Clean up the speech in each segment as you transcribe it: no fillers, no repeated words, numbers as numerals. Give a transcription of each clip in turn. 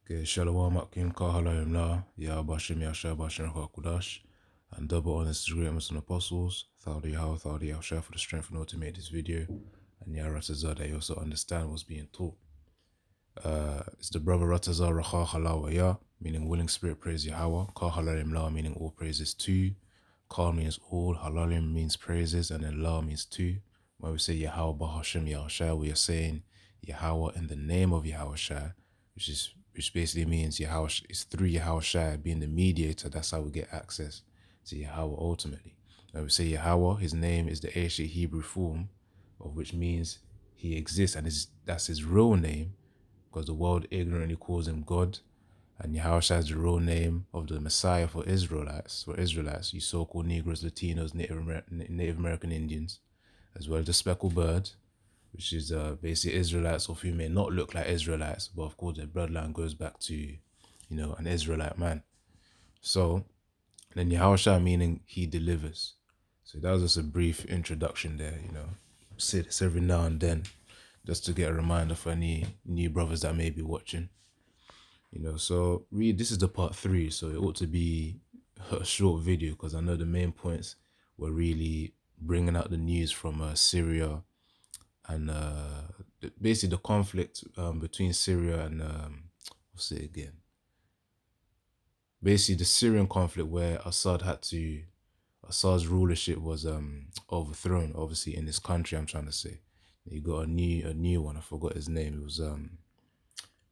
Okay, Shalom Akim Kahalayim La, Ya Bashim Yasha Bashim Kudash, and double honors to great and apostles. Thought how I'll share for the strength in order to make this video, and Ya Ratazah that you also understand what's being taught. It's the brother Ratazah Racha Halawa Ya, meaning willing spirit praise Yahweh, Kahalayim La, meaning all praises to. Ka means all, Halalim means praises, and then La means to. When we say Yahweh Bahashim Yahshua, we are saying Yahweh in the name of Yahweh, which basically means Yahweh is through Yahweh being the mediator. That's how we get access to Yahweh ultimately. When we say Yahweh, his name is the ancient Hebrew form of which means he exists, and that's his real name because the world ignorantly calls him God. And Yahushua is the real name of the Messiah for Israelites. You so-called Negroes, Latinos, Native American Indians, as well as the speckled bird, which is basically Israelites of who may not look like Israelites, but of course their bloodline goes back to, an Israelite man. So then Yahushua meaning he delivers. So that was just a brief introduction there, Say this every now and then, just to get a reminder for any new brothers that may be watching. So really this is the part 3, so it ought to be a short video because I know the main points were really bringing out the news from Syria and basically the conflict between Syria and what's it again? Basically the Syrian conflict where Assad's rulership was overthrown, obviously in this country. I'm trying to say you got a new one. I forgot his name. It was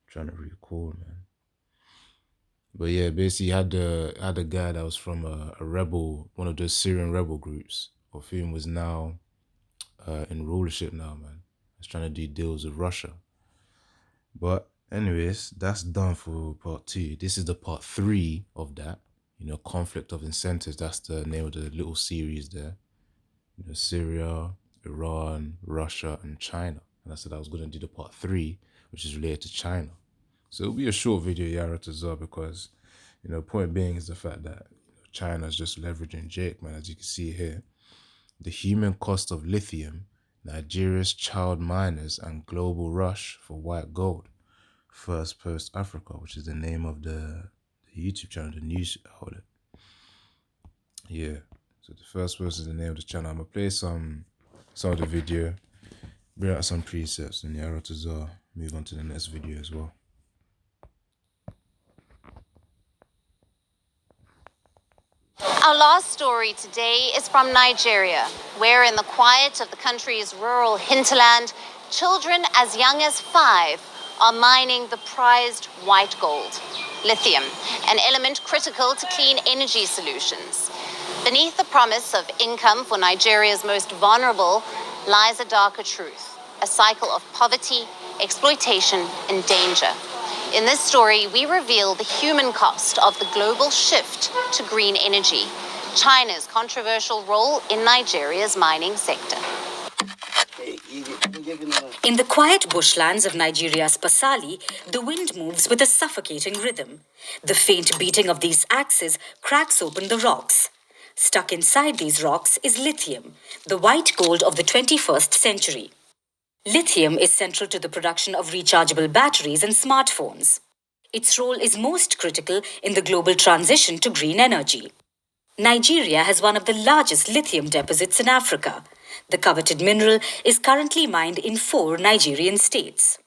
trying to recall, man. But yeah, basically had a guy that was from a rebel, one of those Syrian rebel groups, of whom was now in rulership now, man. He's trying to do deals with Russia. But anyways, that's done for part 2. This is the part 3 of that. Conflict of incentives. That's the name of the little series there. Syria, Iran, Russia, and China. And I said I was going to do the part 3, which is related to China. So it'll be a short video, Yara Tazar, because, point being is the fact that China's just leveraging Jake, man, as you can see here. The human cost of lithium, Nigeria's child miners, and global rush for white gold. First Post Africa, which is the name of the YouTube channel, the news outlet. Yeah. So the first post is the name of the channel. I'm gonna play some of the video, bring out some presets, and Yara Tazar move on to the next video as well. Our last story today is from Nigeria, where in the quiet of the country's rural hinterland, children as young as 5 are mining the prized white gold, lithium, an element critical to clean energy solutions. Beneath the promise of income for Nigeria's most vulnerable lies a darker truth, a cycle of poverty, exploitation, and danger. In this story, we reveal the human cost of the global shift to green energy, China's controversial role in Nigeria's mining sector. In the quiet bushlands of Nigeria's Pasali, the wind moves with a suffocating rhythm. The faint beating of these axes cracks open the rocks. Stuck inside these rocks is lithium, the white gold of the 21st century. Lithium is central to the production of rechargeable batteries and smartphones. Its role is most critical in the global transition to green energy. Nigeria has one of the largest lithium deposits in Africa. The coveted mineral is currently mined in 4 Nigerian states.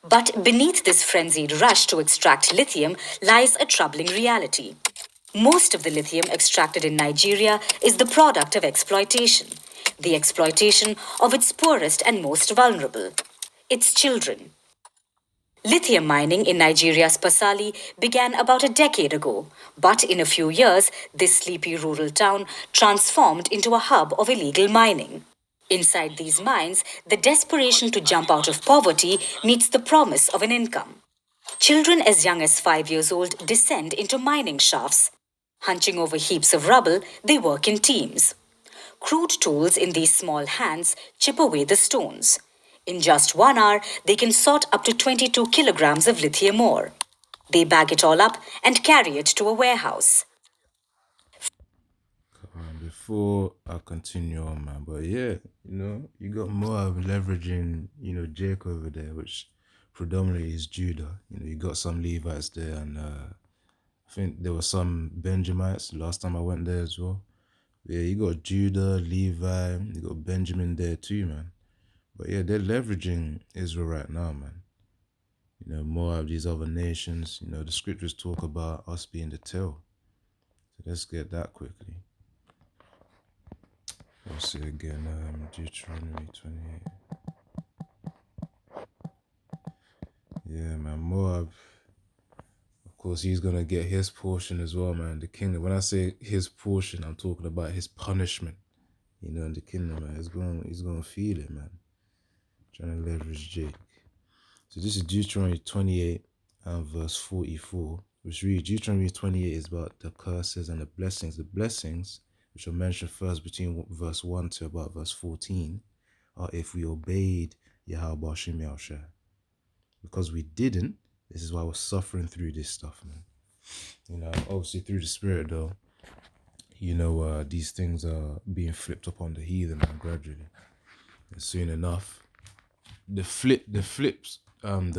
But beneath this frenzied rush to extract lithium lies a troubling reality. Most of the lithium extracted in Nigeria is the product of exploitation. The exploitation of its poorest and most vulnerable, its children. Lithium mining in Nigeria's Pasali began about a decade ago, but in a few years, this sleepy rural town transformed into a hub of illegal mining. Inside these mines, the desperation to jump out of poverty meets the promise of an income. Children as young as 5 years old descend into mining shafts. Hunching over heaps of rubble, they work in teams. Crude tools in these small hands chip away the stones. In just 1 hour, they can sort up to 22 kilograms of lithium ore. They bag it all up and carry it to a warehouse. Before I continue on, man, but yeah, you got more of leveraging, Jake over there, which predominantly is Judah. You got some Levites there, and I think there were some Benjamites last time I went there as well. Yeah, you got Judah, Levi, you got Benjamin there too, man. But yeah, they're leveraging Israel right now, man. Moab, these other nations, the scriptures talk about us being the tail. So let's get that quickly. We'll see again, Deuteronomy 28. Yeah, man, Moab, of course, he's going to get his portion as well, man. The kingdom. When I say his portion, I'm talking about his punishment. In the kingdom, man. He's going to feel it, man. Trying to leverage Jake. So this is Deuteronomy 28 and verse 44, which reads, Deuteronomy 28 is about the curses and the blessings. The blessings, which are mentioned first between verse 1 to about verse 14, are if we obeyed Yahweh Hashem Yahushua. Because we didn't, this is why we're suffering through this stuff, man. Obviously through the Spirit, though, these things are being flipped upon the heathen, man, gradually. And soon enough, the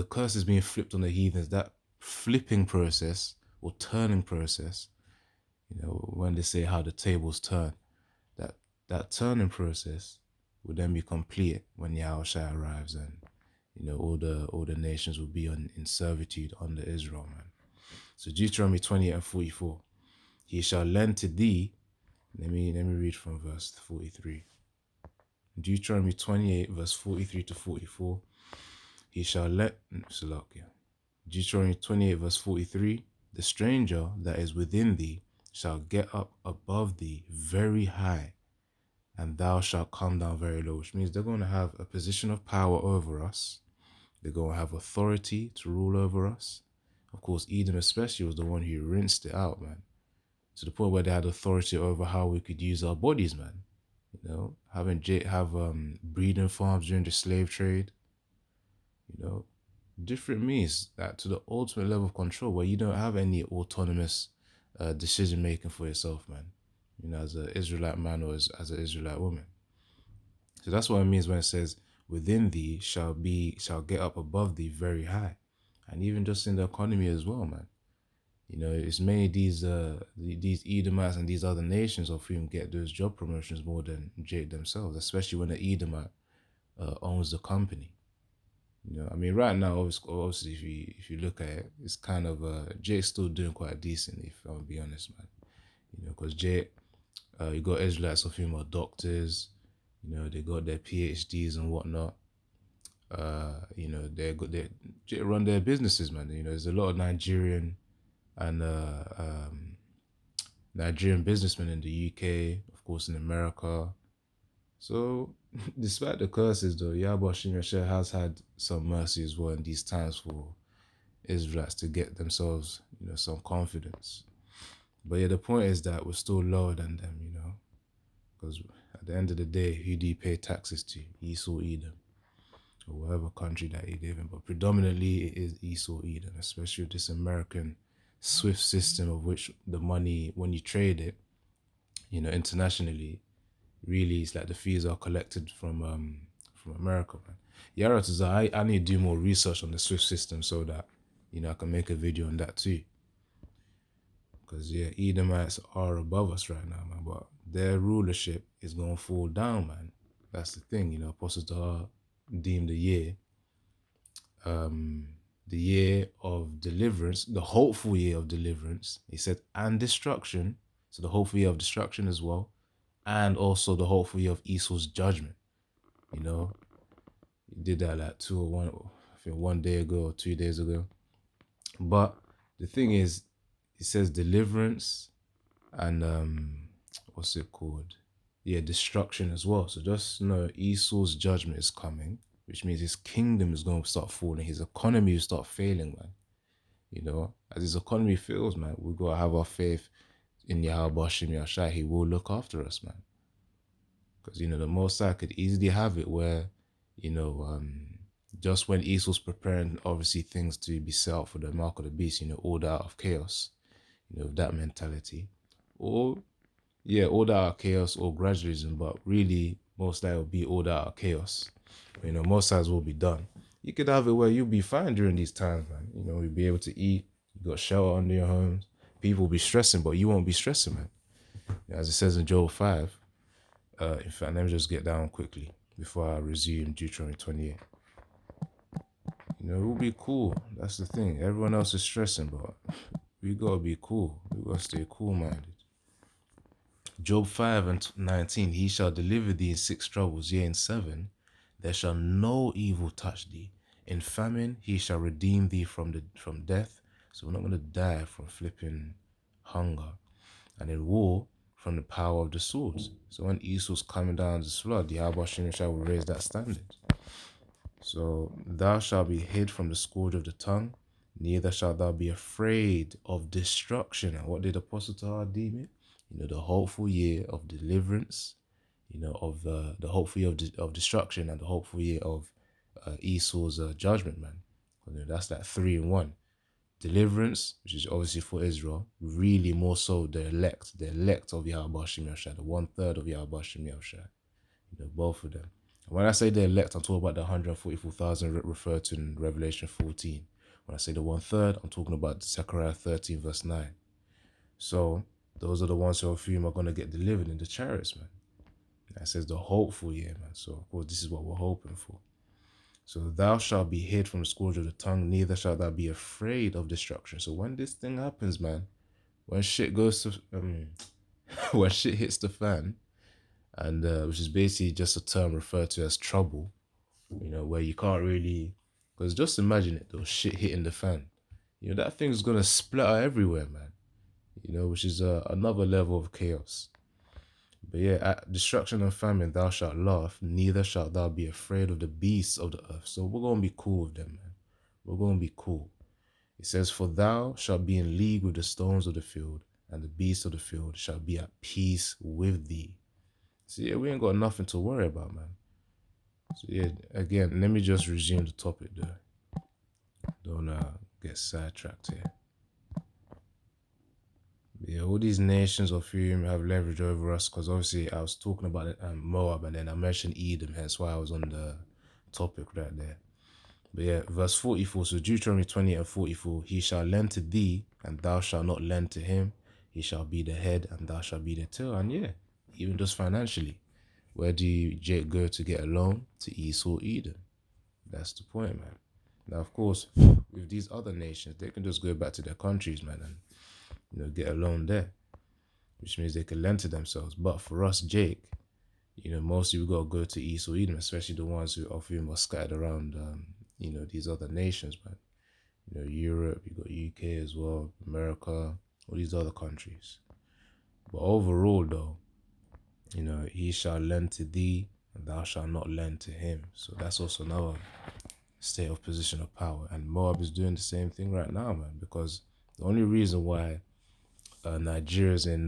curse is being flipped on the heathens. That flipping process or turning process, when they say how the tables turn, that turning process will then be complete when Yahushua arrives, and all the nations will be in servitude under Israel, man. So Deuteronomy 28 and 44, he shall lend to thee. Let me read from verse 43. Deuteronomy 28 verse 43 to 44. He shall let Deuteronomy 28 verse 43. The stranger that is within thee shall get up above thee very high, and thou shalt come down very low. Which means they're going to have a position of power over us. They're going to have authority to rule over us. Of course, Edom especially was the one who rinsed it out, man. To the point where they had authority over how we could use our bodies, man. Have breeding farms during the slave trade. Different means that to the ultimate level of control where you don't have any autonomous decision making for yourself, man. As an Israelite man or as an Israelite woman. So that's what it means when it says, within thee shall get up above thee very high. And even just in the economy as well, man. It's many these Edomites and these other nations of whom get those job promotions more than Jake themselves, especially when the Edomite owns the company. Right now, obviously, if you look at it, it's kind of Jake's still doing quite decently, if I'm gonna be honest, man. Because Jake, you got Israelites of whom are doctors. They got their PhDs and whatnot. They run their businesses, man. There's a lot of Nigerian businessmen in the UK, of course, in America. So, despite the curses, though, Yahweh Hashem Yahshua has had some mercy as well in these times for Israelites to get themselves, some confidence. But yeah, the point is that we're still lower than them, because at the end of the day, who do you pay taxes to? Esau, Edom, or whatever country that you live in. But predominantly, it is Esau, Edom, especially with this American SWIFT system of which the money, when you trade it, internationally, really it's like the fees are collected from America, man. Yara, I need to do more research on the SWIFT system so that, I can make a video on that too. Because, yeah, Edomites are above us right now, man. But their rulership is going to fall down, man. That's the thing, Apostle Tahar deemed the year of deliverance, the hopeful year of deliverance. He said, and destruction. So the hopeful year of destruction as well. And also the hopeful year of Esau's judgment. He did that like one day ago or 2 days ago. But the thing is, it says deliverance and what's it called? Yeah, destruction as well. So just know Esau's judgment is coming, which means his kingdom is going to start falling. His economy will start failing, man. As his economy fails, man, we've got to have our faith in Yahweh Hashem Yahshua. He will look after us, man. Because, the Most High could easily have it where, just when Esau's preparing, obviously, things to be set up for the mark of the beast, order out of chaos, that mentality. Or, yeah, order out of chaos or gradualism, but really, most likely will be order out of chaos. Most sides will be done. You could have it where you'll be fine during these times, man. You know, you'll be able to eat. You got shelter under your homes. People will be stressing, but you won't be stressing, man. As it says in Job 5. In fact, let me just get down quickly before I resume Deuteronomy 28. You know, it will be cool. That's the thing. Everyone else is stressing, but we gotta be cool. We gotta stay cool-minded. Job 5 and 19, he shall deliver thee in 6 troubles, yea, in 7, there shall no evil touch thee. In famine, he shall redeem thee from death. So we're not gonna die from flipping hunger. And in war, from the power of the swords. So when Esau's coming down this flood, the Yahweh shall raise that standard. So thou shalt be hid from the scourge of the tongue, neither shalt thou be afraid of destruction. And what did Apostle Tahar deem it? You know, the hopeful year of deliverance, you know, of the hopeful year of destruction, and the hopeful year of Esau's judgment, man. You know, that's that 3 in 1. Deliverance, which is obviously for Israel, really more so the elect of Yahweh Shem Yahushua, the 1/3 of Yahweh Shem Yahushua. You know, both of them. And when I say the elect, I'm talking about the 144,000 referred to in Revelation 14. When I say the 1/3, I'm talking about Zechariah 13 verse 9. So those are the ones who are going to get delivered in the chariots, man. That says the hopeful year, man. So of course, this is what we're hoping for. So thou shalt be hid from the scourge of the tongue, neither shalt thou be afraid of destruction. So when this thing happens, man, when shit goes to, when shit hits the fan, and which is basically just a term referred to as trouble, you know, where you can't really, because just imagine it, though, shit hitting the fan. You know, that thing's going to splatter everywhere, man. You know, which is another level of chaos. But yeah, at destruction and famine thou shalt laugh, neither shalt thou be afraid of the beasts of the earth. So we're going to be cool with them, man. We're going to be cool. It says, for thou shalt be in league with the stones of the field, and the beasts of the field shall be at peace with thee. So yeah, we ain't got nothing to worry about, man. So yeah, again, let me just resume the topic there. Don't get sidetracked here. Yeah, all these nations of whom have leverage over us, because obviously I was talking about Moab, and then I mentioned Edom, hence why I was on the topic right there. But yeah, verse 44, so Deuteronomy 20 and 44, he shall lend to thee, and thou shalt not lend to him. He shall be the head, and thou shalt be the tail. And yeah, even just financially, where do Jake go to get a loan? To Esau, Edom. That's the point, man. Now, of course, with these other nations, they can just go back to their countries, man, and you know, get a loan there, which means they can lend to themselves. But for us, Jake, you know, mostly we got to go to Esau, Edom, especially the ones of whom are scattered around, you know, these other nations, man. You know, Europe, you got UK as well, America, all these other countries. But overall, though, you know, he shall lend to thee, and thou shalt not lend to him. So that's also another state of position of power. And Moab is doing the same thing right now, man, because the only reason why Nigeria's in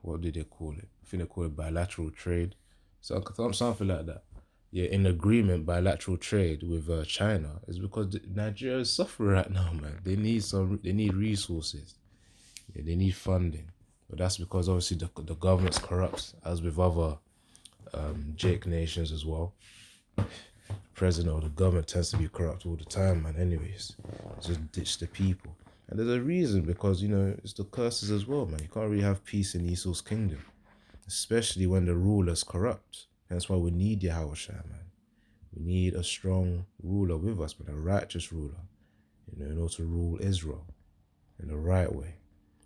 what do they call it? I think they call it bilateral trade, so something like that. Yeah, in agreement, bilateral trade with China is because Nigeria is suffering right now, man. They need resources. Yeah, they need funding, but that's because obviously the government's corrupt, as with other Jake nations as well. President or the government tends to be corrupt all the time, man. Anyways, just ditch the people. And there's a reason, because, you know, it's the curses as well, man. You can't really have peace in Esau's kingdom, especially when the ruler's corrupt. That's why we need Yahushua, man. We need a strong ruler with us, but a righteous ruler, you know, in order to rule Israel in the right way,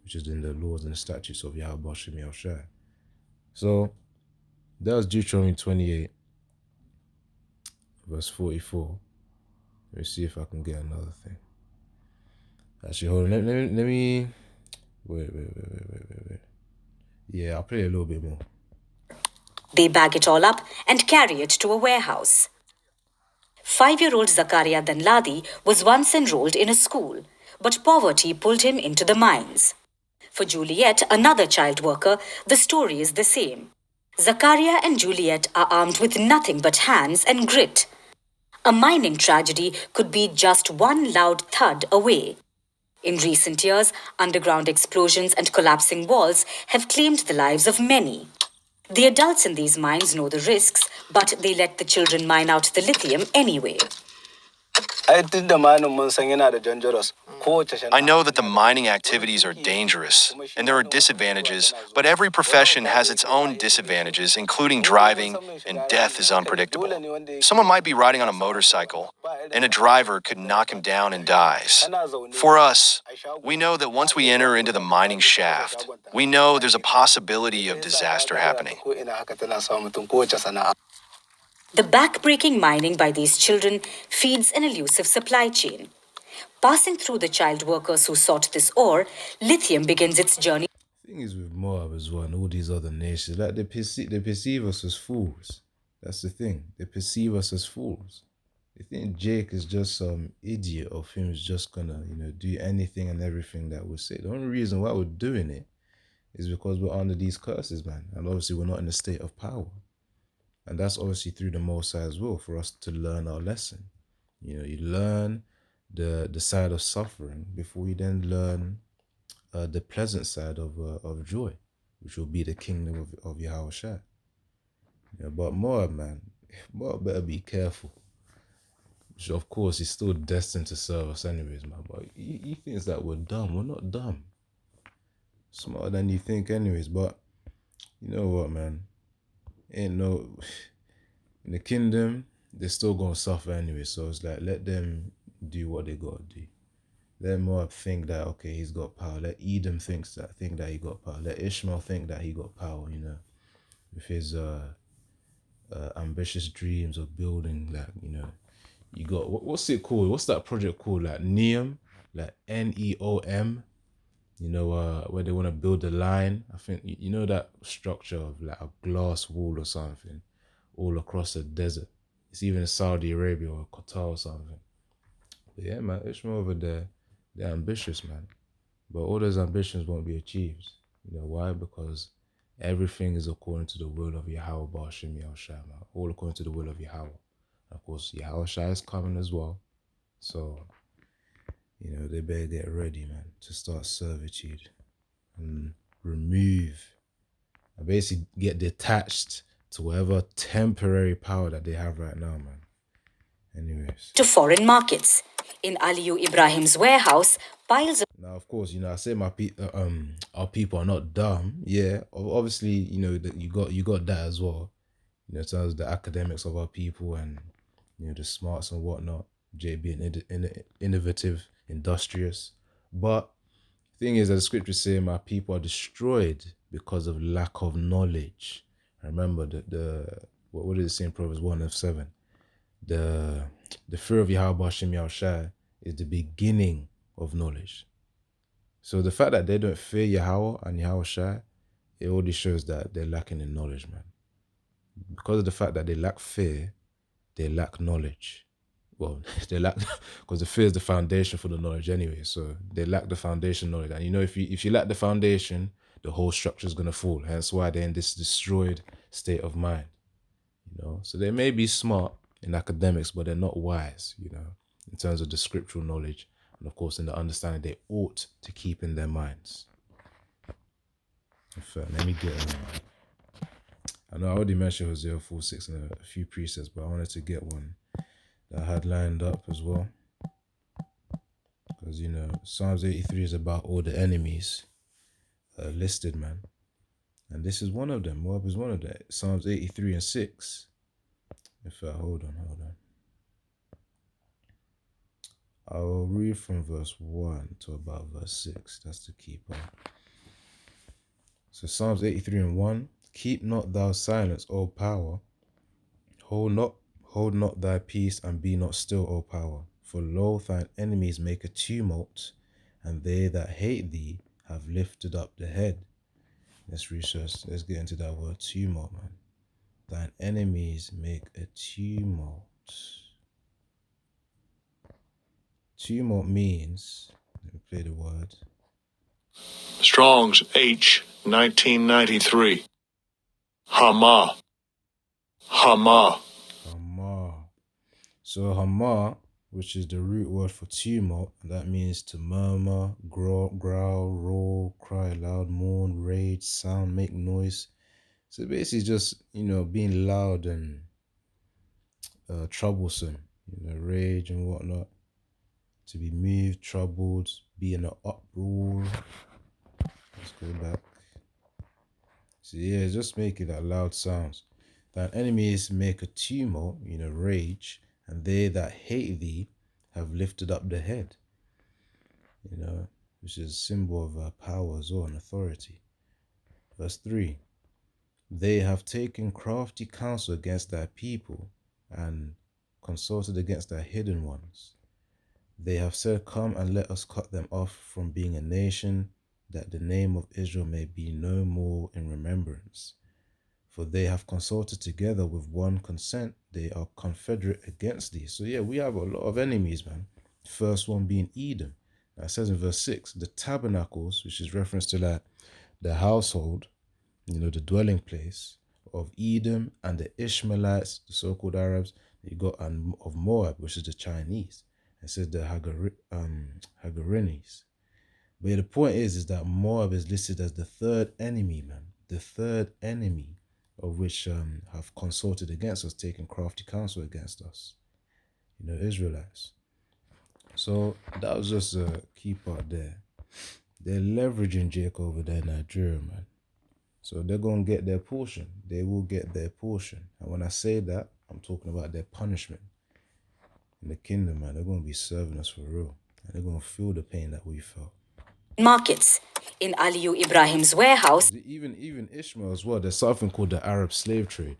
which is in the laws and the statutes of Yahweh Shem Yahushua. So that was Deuteronomy 28, verse 44. Let me see if I can get another thing. Actually, hold on. Let me. Wait. Yeah, I'll play a little bit more. They bag it all up and carry it to a warehouse. 5-year-old Zakaria Danladi was once enrolled in a school, but poverty pulled him into the mines. For Juliet, another child worker, the story is the same. Zakaria and Juliet are armed with nothing but hands and grit. A mining tragedy could be just one loud thud away. In recent years, underground explosions and collapsing walls have claimed the lives of many. The adults in these mines know the risks, but they let the children mine out the lithium anyway. I know that the mining activities are dangerous and there are disadvantages, but every profession has its own disadvantages, including driving, and death is unpredictable. Someone might be riding on a motorcycle and a driver could knock him down and dies. For us, we know that once we enter into the mining shaft, we know there's a possibility of disaster happening. The back-breaking mining by these children feeds an elusive supply chain. Passing through the child workers who sought this ore, lithium begins its journey. Thing is with Moab as well and all these other nations, like they perceive us as fools. That's the thing. They perceive us as fools. They think Jake is just some idiot of him is just gonna, do anything and everything that we say. The only reason why we're doing it is because we're under these curses, man. And obviously we're not in a state of power. And that's obviously through the Most High as well for us to learn our lesson. You learn the side of suffering before you then learn the pleasant side of joy, which will be the kingdom of Yahweh Shai. But Moab, man, Moab better be careful. Which of course he's still destined to serve us anyways, man. But he thinks that we're dumb. We're not dumb. Smarter than you think anyways. But you know what, man? In the kingdom, they're still gonna suffer anyway. So it's like, let them do what they gotta do. Let Moab think that, okay, he's got power. Let Edom think that he got power. Let Ishmael think that he got power, with his ambitious dreams of building, like, you got, what's it called? What's that project called? Like Neom, like NEOM, where they want to build a line. I think, that structure of like a glass wall or something all across the desert. It's even in Saudi Arabia or Qatar or something. But yeah, man, Ishmael over there, they're ambitious, man. But all those ambitions won't be achieved. You know why? Because everything is according to the will of Yahweh Ba'ashim Yahushua, man. All according to the will of Yahweh. And of course, Yahushua is coming as well. So, they better get ready, man, to start servitude and remove and basically get detached to whatever temporary power that they have right now, man. Anyways. To foreign markets. In Aliyu Ibrahim's warehouse, piles of... Now, of course, I say our people are not dumb. Yeah, obviously, that you got that as well. In terms of the academics of our people and the smarts and whatnot. Jay being innovative, industrious. But the thing is that the scriptures say my people are destroyed because of lack of knowledge. Remember what did it say in Proverbs 1:7? The fear of Yahweh Hashem Yahushai is the beginning of knowledge. So the fact that they don't fear Yahweh and Yahushai, it already shows that they're lacking in knowledge, man. Because of the fact that they lack fear, they lack knowledge. Well, they lack, because the fear is the foundation for the knowledge anyway. So they lack the foundation knowledge. And if you lack the foundation, the whole structure is going to fall. Hence why they're in this destroyed state of mind. So they may be smart in academics, but they're not wise, in terms of the scriptural knowledge. And of course, in the understanding they ought to keep in their minds. In fact, let me get I know I already mentioned Hosea 4:6 and a few precepts, but I wanted to get one that I had lined up as well. Because, Psalms 83 is about all the enemies listed, man. And this is one of them. Moab is one of them. Psalms 83:6. In fact, hold on. I will read from verse 1 to about verse 6. That's the key part. So Psalms 83:1. Keep not thou silence, O power. Hold not thy peace, and be not still, O power. For lo, thine enemies make a tumult, and they that hate thee have lifted up the head. Let's get into that word tumult, man. Thine enemies make a tumult. Tumult means, let me play the word. Strong's H 1993. Hama. So Hama, which is the root word for tumult, that means to murmur, growl, roar, cry loud, mourn, rage, sound, make noise, So basically just, being loud and troublesome, rage and whatnot. To be moved, troubled, be in an uproar. Let's go back. So yeah, just making that loud sounds. Thine enemies make a tumult, rage, and they that hate thee have lifted up the head, which is a symbol of power as well and authority. Verse 3, they have taken crafty counsel against thy people and consulted against thy hidden ones. They have said, come and let us cut them off from being a nation, that the name of Israel may be no more in remembrance. For they have consulted together with one consent. They are confederate against thee. So yeah, we have a lot of enemies, man. First one being Edom. Now it says in verse 6, the tabernacles, which is reference to like the household, the dwelling place of Edom, and the Ishmaelites, the so-called Arabs, you got, and of Moab, which is the Chinese. It says the Hagarinis. But yeah, the point is that Moab is listed as the third enemy, man. The third enemy of which have consulted against us, taken crafty counsel against us. Israelites. So that was just a key part there. They're leveraging Jake over there in Nigeria, man. So they're going to get their portion. They will get their portion. And when I say that, I'm talking about their punishment. In the kingdom, man, they're going to be serving us for real. And they're going to feel the pain that we felt. Markets. In Aliyu Ibrahim's warehouse, Even Ishmael as well, there's something called the Arab slave trade.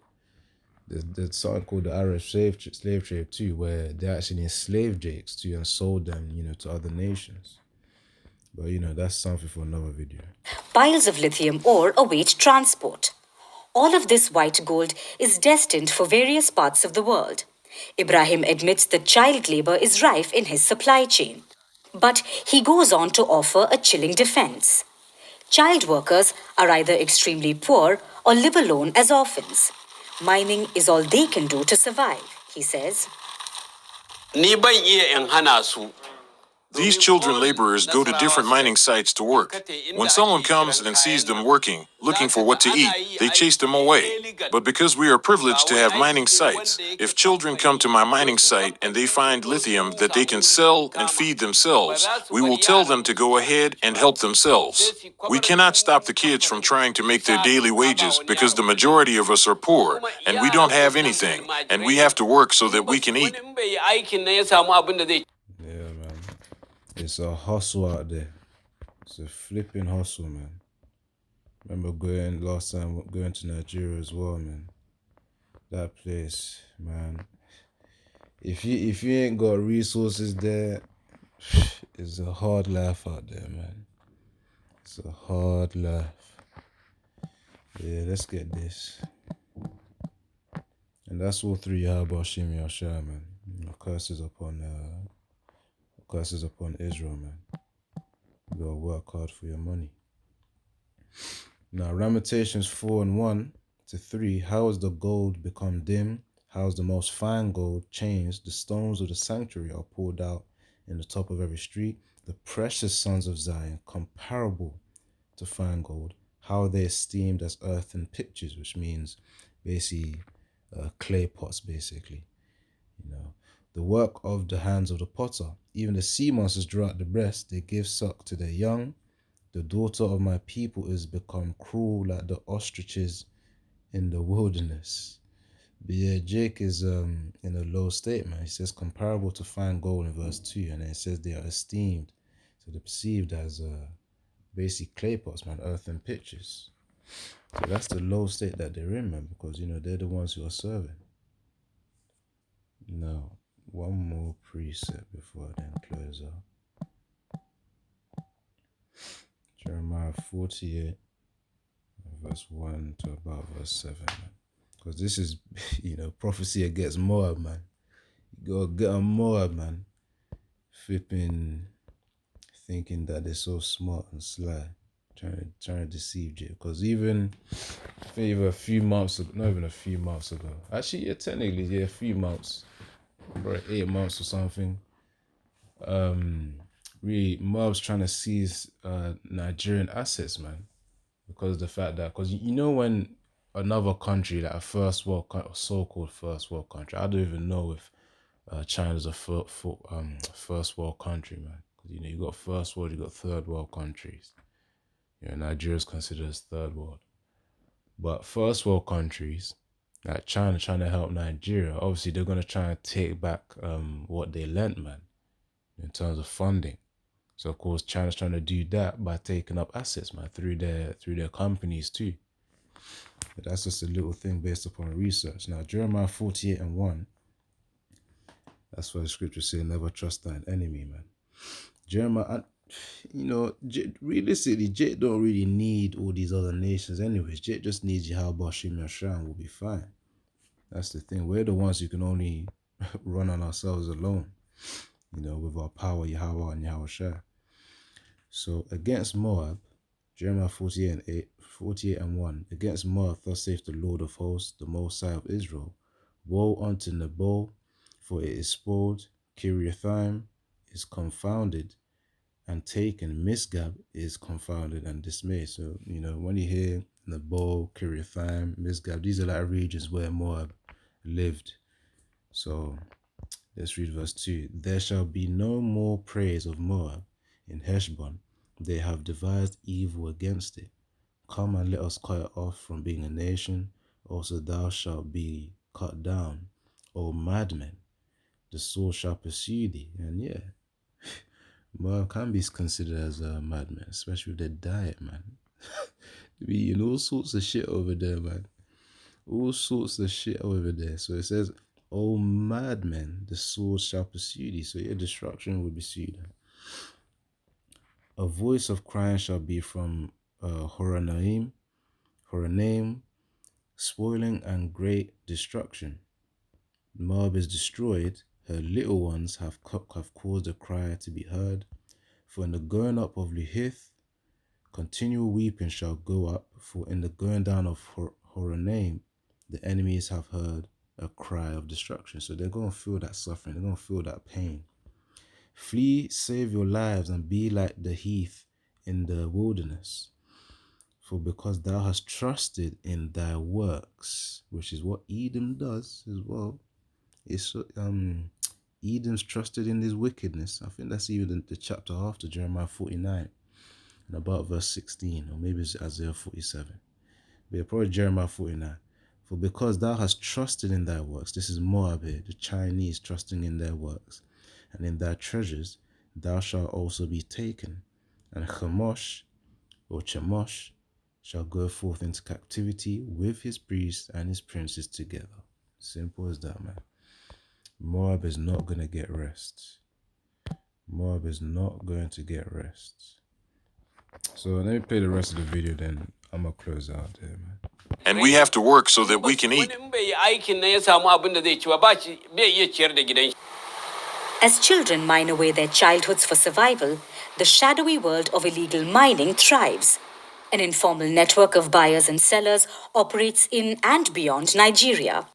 There's something called the Arab slave trade too, where they actually enslaved Jakes too and sold them, to other nations. But that's something for another video. piles of lithium ore await transport. All of this white gold is destined for various parts of the world. Ibrahim admits that child labor is rife in his supply chain. But he goes on to offer a chilling defense. Child workers are either extremely poor or live alone as orphans. Mining is all they can do to survive, he says. These children laborers go to different mining sites to work. When someone comes and sees them working, looking for what to eat, they chase them away. But because we are privileged to have mining sites, if children come to my mining site and they find lithium that they can sell and feed themselves, we will tell them to go ahead and help themselves. We cannot stop the kids from trying to make their daily wages because the majority of us are poor and we don't have anything, and we have to work so that we can eat. Yeah, man. It's a hustle out there. It's a flipping hustle, man. Remember last time going to Nigeria as well, man. That place, man. If you ain't got resources there, it's a hard life out there, man. It's a hard life. Yeah, let's get this. And that's all through Yahweh Hashem Yahshua, man. Curses upon Israel, man. You gotta work hard for your money. Now, Lamentations 4:1-3. How has the gold become dim? How has the most fine gold changed? The stones of the sanctuary are poured out in the top of every street. The precious sons of Zion, comparable to fine gold. How are they esteemed as earthen pitchers, which means basically clay pots, basically. The work of the hands of the potter. Even the sea monsters draw out the breast. They give suck to their young. The daughter of my people is become cruel like the ostriches in the wilderness. But yeah, Jake is in a low state, man. He says comparable to fine gold in verse 2, and then it says they are esteemed. So they're perceived as basically clay pots, man, earthen pitchers. So that's the low state that they're in, man, because they're the ones who are serving. Now, one more preset before I then close out. Jeremiah 48, verse 1 to about verse 7, man. Because this is, prophecy against Moab, man. You gotta get on Moab, man. Flipping, thinking that they're so smart and sly, trying to deceive you. Because even a few months ago, not even a few months ago, actually, yeah, technically, yeah, a few months, about 8 months or something. Really, Moab's trying to seize Nigerian assets, man, because of the fact that, because when another country, like a first world, so-called first world country. I don't even know if China's a first world country, man. Because you got first world, you got third world countries. Nigeria's considered as third world, but first world countries like China trying to help Nigeria. Obviously, they're gonna try and take back what they lent, man, in terms of funding. So of course, China's trying to do that by taking up assets, man, through their companies too. But that's just a little thing based upon research. Now, Jeremiah 48:1, that's what the scripture says, never trust thine enemy, man. Jeremiah, realistically, Jake don't really need all these other nations anyways. Jake just needs Yahweh Shem Yashar, will be fine. That's the thing. We're the ones who can only run on ourselves alone, with our power, Yahweh and Yahushua. So against Moab, Jeremiah 48:1, against Moab, thus saith the Lord of hosts, the Most High of Israel, woe unto Nebo, for it is spoiled, Kiriathaim is confounded and taken, Misgab is confounded and dismayed. So, when you hear Nebo, Kiriathaim, Misgab, these are like regions where Moab lived. So let's read verse 2. There shall be no more praise of Moab in Heshbon. They have devised evil against it. Come and let us cut it off from being a nation. Also thou shalt be cut down, O madmen. The sword shall pursue thee. And yeah, Moab can be considered as a madman, especially with their diet, man. They be eating all sorts of shit over there, man. All sorts of shit over there. So it says, O madmen, the sword shall pursue thee. So your destruction will pursue them. A voice of crying shall be from Horonaim, spoiling and great destruction. Moab is destroyed. Her little ones have caused a cry to be heard. For in the going up of Luhith, continual weeping shall go up. For in the going down of Horonaim, the enemies have heard a cry of destruction. So they're going to feel that suffering. They're going to feel that pain. Flee, save your lives, and be like the heath in the wilderness. For because thou hast trusted in thy works, which is what Edom does as well. It's Edom's trusted in his wickedness. I think that's even the chapter after Jeremiah 49 and about verse 16, or maybe it's Isaiah 47. But yeah, probably Jeremiah 49. For because thou hast trusted in thy works, this is Moab here, the Chinese trusting in their works, and in thy treasures thou shalt also be taken. And Chemosh, or Chemosh, shall go forth into captivity with his priests and his princes together. Simple as that, man. Moab is not going to get rest. Moab is not going to get rest. So let me play the rest of the video, then I'm going to close out there, man. And we have to work so that we can eat. As children mine away their childhoods for survival, the shadowy world of illegal mining thrives. An informal network of buyers and sellers operates in and beyond Nigeria.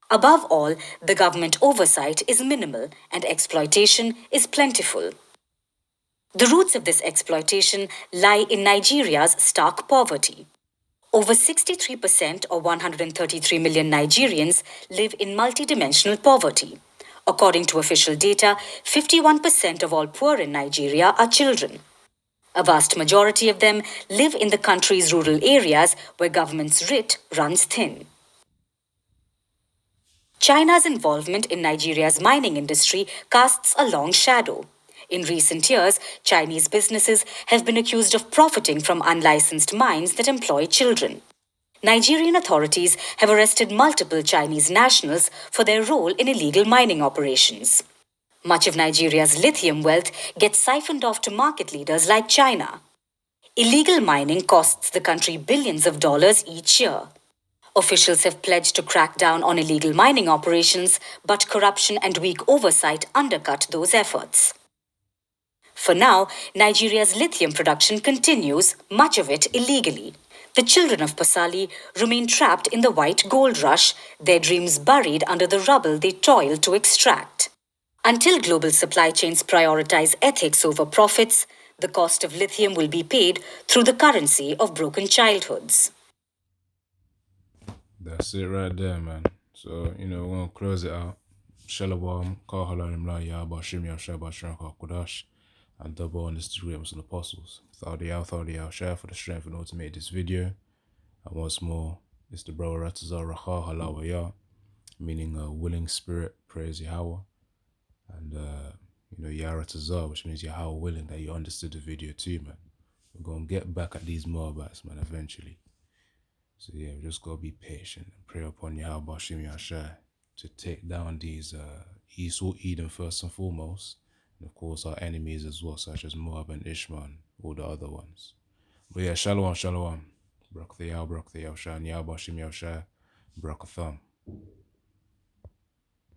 Above all, the government oversight is minimal and exploitation is plentiful. The roots of this exploitation lie in Nigeria's stark poverty. Over 63% or 133 million Nigerians live in multidimensional poverty. According to official data, 51% of all poor in Nigeria are children. A vast majority of them live in the country's rural areas where government's writ runs thin. China's involvement in Nigeria's mining industry casts a long shadow. In recent years, Chinese businesses have been accused of profiting from unlicensed mines that employ children. Nigerian authorities have arrested multiple Chinese nationals for their role in illegal mining operations. Much of Nigeria's lithium wealth gets siphoned off to market leaders like China. Illegal mining costs the country billions of dollars each year. Officials have pledged to crack down on illegal mining operations, but corruption and weak oversight undercut those efforts. For now, Nigeria's lithium production continues, much of it illegally. The children of Pasali remain trapped in the white gold rush, their dreams buried under the rubble they toil to extract. Until global supply chains prioritize ethics over profits, the cost of lithium will be paid through the currency of broken childhoods. That's it right there, man. So, we're going to close it out. Shalom, Kahalam La Yaba Shim Yashaba Shanka Kudash, and double on the Instagrams and apostles. Thoughty out, share for the strength in order to make this video. And once more, it's the bro Ratazar Raha Halawaya, meaning a willing spirit, praise Yahweh. And, Yaratazar, which means Yahweh willing, that you understood the video too, man. We're going to get back at these Moabites, man, eventually. So yeah, we just gotta be patient and pray upon Yahweh Bashim Yashai to take down these Esau, Edom first and foremost, and of course our enemies as well, such as Moab and Ishmael, all the other ones. But yeah, Shalom, Shalom. Brak the Yahweh Shai, Yahweh Bashim Yashai, Brakatham.